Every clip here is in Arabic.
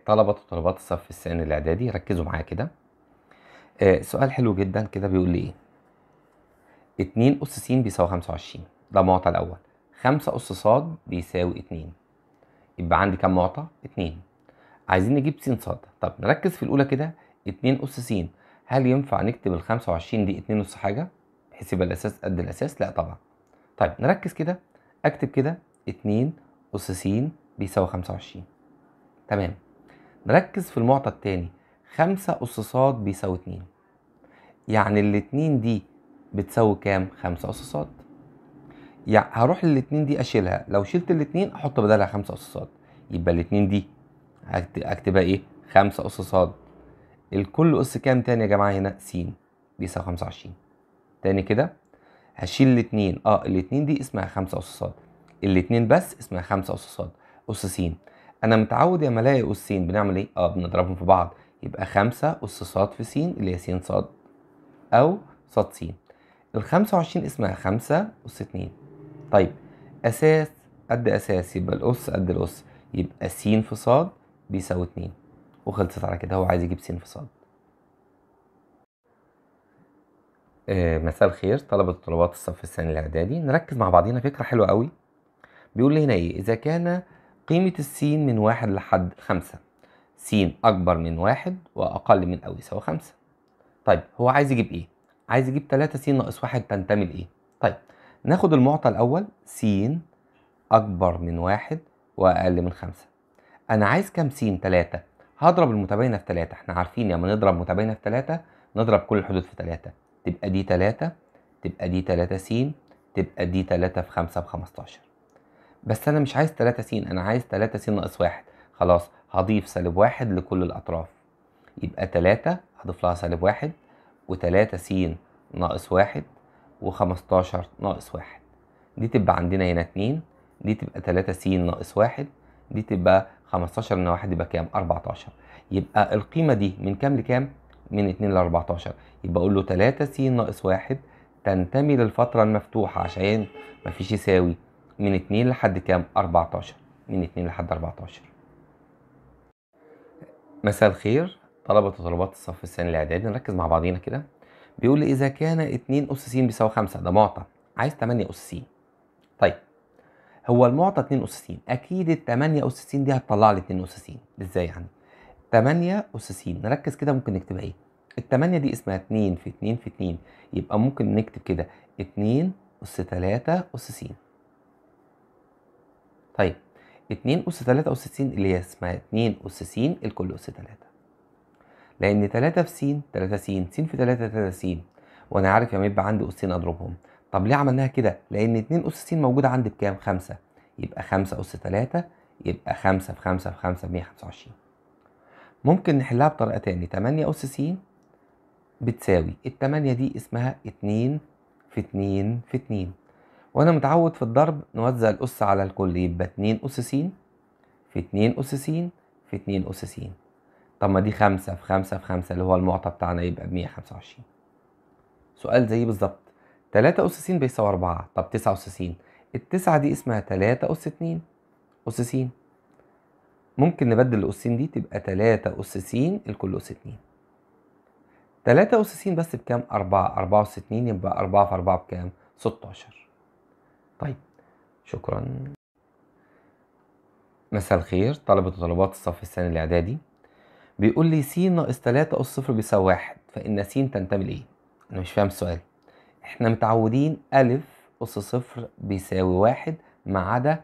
طلبة وطالبات الصف الثاني الإعدادي ركزوا معايا كده. سؤال حلو جدا كده بيقول لي إيه؟ 2 أس س بيساوي 25. ده معطى الأول. 5 أس ص بيساوي 2. يبقى عندي كام معطى؟ 2. عايزين نجيب س ص. طب نركز في الأولى كده. 2 أس س. هل ينفع نكتب ال 25 دي 2 أس حاجة؟ بحيث يبقى الأساس قد الأساس؟ لا طبعا. طيب نركز كده. أكتب كده 2 أس س بيساوي 25. تمام. نركز في المعطى التاني. 5 أس ص بيساوي 2. يعني الاتنين دي بتساوي كام؟ 5 أس ص. يعني هروح للاتنين دي أشيلها، لو شلت الاتنين أحط بدلها 5 أس ص. يبقى الاتنين دي أكتبها إيه؟ 5 أس ص. الكل أس كام تاني يا جماعة هنا؟ س بيساوي 25. تاني كده هشيل الاتنين. الاتنين دي اسمها 5 أس ص. الاتنين بس اسمها 5 أس ص. أس س. أنا متعود لما ألاقي أس س بنعمل إيه؟ بنضربهم في بعض. يبقى 5 أس ص في س اللي هي س ص أو ص س. ال 25 اسمها 5 أس 2. طيب أساس قد أساس يبقى الأس قد الأس، يبقى س في ص بيساوي 2. وخلصت على كده. هو عايز يجيب س في ص. مساء الخير طلبة وطلبات الصف الثاني الإعدادي. نركز مع بعضينا فكرة حلوة قوي. بيقول لي هنا إيه؟ إذا كان قيمة السين من 1 لحد 5، س أكبر من 1 وأقل من أو يساوي 5. طيب هو عايز يجيب إيه؟ عايز يجيب 3 س ناقص 1 تنتمي لإيه؟ طيب ناخد المعطى الأول. س أكبر من 1 وأقل من 5. أنا عايز كام س؟ 3. هضرب المتباينة في 3. إحنا عارفين لما نضرب متباينة في 3 نضرب كل الحدود في 3. تبقى دي 3، تبقى دي 3 س، تبقى دي 3 في 5 ب 15. بس أنا مش عايز 3 س، أنا عايز 3 س ناقص 1. خلاص هضيف -1 لكل الأطراف. يبقى 3 هضيف لها -1، و3 س ناقص 1، و15 ناقص 1. دي تبقى عندنا هنا 2. دي تبقى 3 س ناقص 1. دي تبقى 15 من 1 يبقى كام؟ 14. يبقى القيمة دي من كام لكام؟ من 2 ل 14. يبقى أقول له 3 س ناقص 1 تنتمي للفترة المفتوحة عشان مفيش يساوي. من 2 لحد كام؟ 14. من 2 لحد 14. مساء الخير طلبة وطالبات الصف الثاني الإعدادي. نركز مع بعضينا كده. بيقول لي إذا كان 2 أس س بيساوي 5. ده معطى. عايز 8 أس س. طيب هو المعطى 2 أس س، أكيد ال 8 أس س دي هتطلع لي 2 أس س. إزاي يعني؟ 8 أس س. نركز كده ممكن نكتبها إيه؟ ال 8 دي اسمها 2 في 2 في 2. يبقى ممكن نكتب كده 2 أس 3 أس س. طيب 2 أس 3 أس س اللي هي اسمها 2 أس س الكل أس 3. لأن 3 في س 3 س، س في 3 3 س. وأنا عارف لما يبقى عندي أسين أضربهم. طب ليه عملناها كده؟ لأن 2 أس س موجودة عندي بكام؟ 5. يبقى 5 أس 3 يبقى 5 في 5 في 5 ب 125. ممكن نحلها بطريقة تاني. 8 أس س بتساوي ال8 دي اسمها 2 في 2 في 2. وأنا متعود في الضرب نوزع الأس على الكل. يبقى 2 أس س في 2 أس س في 2 أس س. طب ما دي 5 في 5 في 5 اللي هو المعطى بتاعنا يبقى ب 125. سؤال زي بالظبط. 3 أس س بيساوي 4. طب 9 أس س. التسعة دي اسمها 3 أس 2 أس س. ممكن نبدل الأس دي تبقى 3 أس س الكل أس 2. 3 أس س بس بكام؟ 4. 4 أس 2 يبقى 4 في 4 بكام؟ 16. طيب شكرا. مساء الخير طلبة وطالبات الصف الثاني الإعدادي. بيقول لي س ناقص 3 أس 0 بيساوي 1، فإن س تنتمي لإيه؟ أنا مش فاهم السؤال. إحنا متعودين أ أس 0 بيساوي 1 ما عدا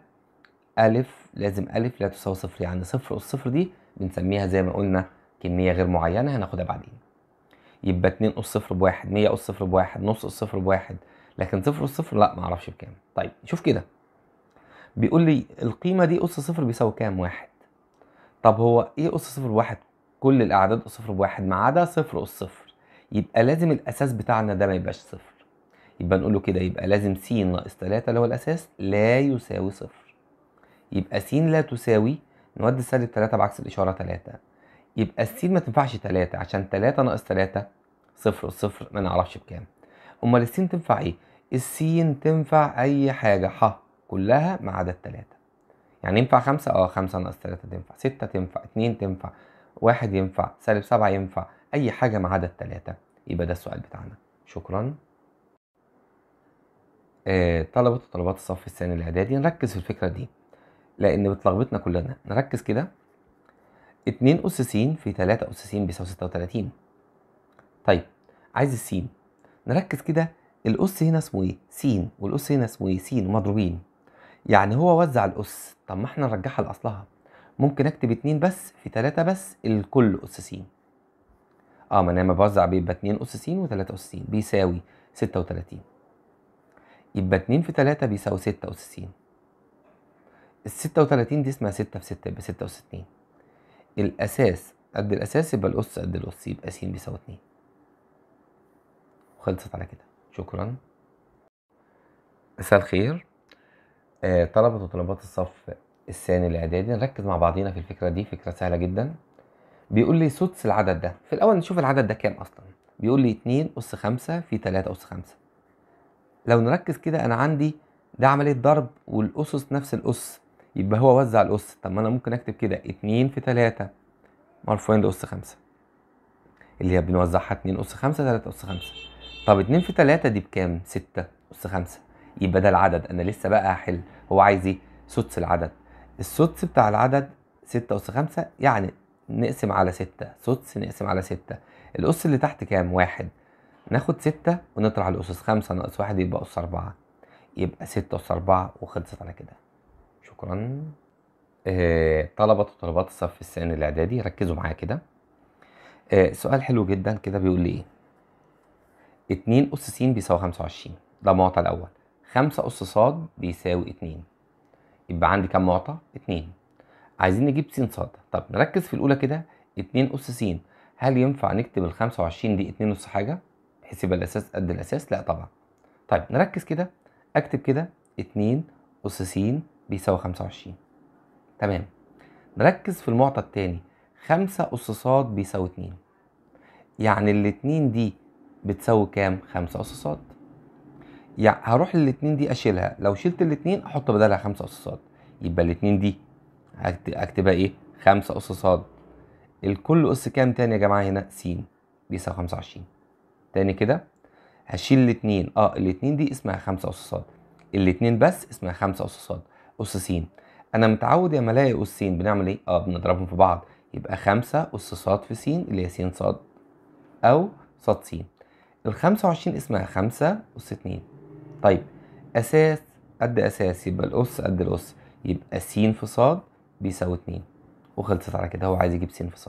أ. لازم أ لا تساوي 0. يعني 0 أس 0 دي بنسميها زي ما قلنا كمية غير معينة هناخدها بعدين. يبقى 2 أس 0 بواحد، 100 أس 0 بواحد، نص أس 0 بواحد. لكن 0 أس 0 لا معرفش بكام. طيب شوف كده. بيقول لي القيمة دي أس 0 بيساوي كام؟ 1. طب هو إيه أس 0 بواحد؟ كل الأعداد أس 0 بواحد ما عدا 0 أس 0. يبقى لازم الأساس بتاعنا ده ما يبقاش 0. يبقى نقول له كده. يبقى لازم س ناقص 3 اللي هو الأساس لا يساوي 0. يبقى س لا تساوي، نودي سالب 3 بعكس الإشارة 3. يبقى السين ما تنفعش 3 عشان 3 ناقص 3 0 0 ما نعرفش بكام. امال السين تنفع ايه؟ السين تنفع اي حاجه ح كلها ما عدا ال3. يعني ينفع 5؟ 5 ناقص 3 تنفع، 6 تنفع، 2 تنفع، 1 ينفع، -7 ينفع، أي حاجة ما عدا ال3. يبقى ده السؤال بتاعنا. شكرا. طلبة وطلبات الصف الثاني الإعدادي نركز في الفكرة دي لأن بتلخبطنا كلنا. نركز كده. 2 أس س في 3 أس س بيساوي 36. طيب عايز السين. نركز كده. الأس هنا اسمه إيه؟ س، والأس هنا اسمه إيه؟ س، مضروبين. يعني هو وزع الأس. طب ما احنا نرجعها لأصلها. ممكن أكتب 2 بس في 3 بس الكل أس س. ما أنا لما بوزع بيبقى 2 أس س و3 أس س بيساوي 36. يبقى 2 في 3 بيساوي 6 أس س. ال 36 دي اسمها 6 في 6 يبقى 6 أس 2. الأساس قد الأساس يبقى الأس قد الأس يبقى س بيساوي 2. وخلصت على كده. شكرا. مساء الخير. طلبة وطلبات الصف الثاني الإعدادي نركز مع بعضينا في الفكرة دي. فكرة سهلة جدا. بيقول لي سدس العدد ده. في الأول نشوف العدد ده كام أصلا. بيقول لي 2 أس 5 في 3 أس 5. لو نركز كده أنا عندي ده عملية ضرب والأسس نفس الأس، يبقى هو وزع الأس. طب ما أنا ممكن أكتب كده 2 في 3 مرفوعين لأس 5 اللي هي بنوزعها 2 أس 5 3 أس 5. طب 2 في 3 دي بكام؟ 6 أس 5. يبقى ده العدد. أنا لسه بقى هحل. هو عايز إيه؟ سدس العدد. السدس بتاع العدد 6 أس 5، يعني نقسم على 6. سدس نقسم على 6. الأس اللي تحت كام؟ 1. ناخد 6 ونطرح الأسس. 5 ناقص 1 يبقى أس 4. يبقى 6 أس 4 وخلصت على كده. شكرا. طلبة وطلبات الصف الثاني الإعدادي ركزوا معايا كده. سؤال حلو جدا كده. بيقول لي ايه؟ 2 أس س بيساوي 25. ده معطى الأول. 5 أس ص بيساوي 2. يبقى عندي كام معطى؟ 2. عايزين نجيب س ص. طب نركز في الأولى كده. 2 أس س. هل ينفع نكتب ال 25 دي 2 أس حاجة بحيث يبقى الأساس قد الأساس؟ لا طبعا. طيب نركز كده. أكتب كده 2 أس س بيساوي 25. تمام. نركز في المعطى التاني. 5 أس ص بيساوي 2. يعني الاتنين دي بتساوي كام؟ 5 أس ص. يعني هروح للاتنين دي اشيلها. لو شلت الاتنين احط بدلها 5 أس ص. يبقى الاتنين دي اكتبها ايه؟ 5 أس ص. الكل أس كام تاني يا جماعة هنا؟ س بيساوي 25. تاني كده هشيل الاتنين. الاتنين دي اسمها 5 أس ص. الاتنين بس اسمها 5 أس ص. أس س. أنا متعود يا ملاقي أس س بنعمل إيه؟ بنضربهم في بعض. يبقى 5 أس ص في س اللي هي س ص أو ص س. ال 25 اسمها 5 أس 2. طيب أساس قد أساس يبقى الأس قد الأس. يبقى س في ص بيساوي 2. وخلصت على كده. هو عايز يجيب س في ص.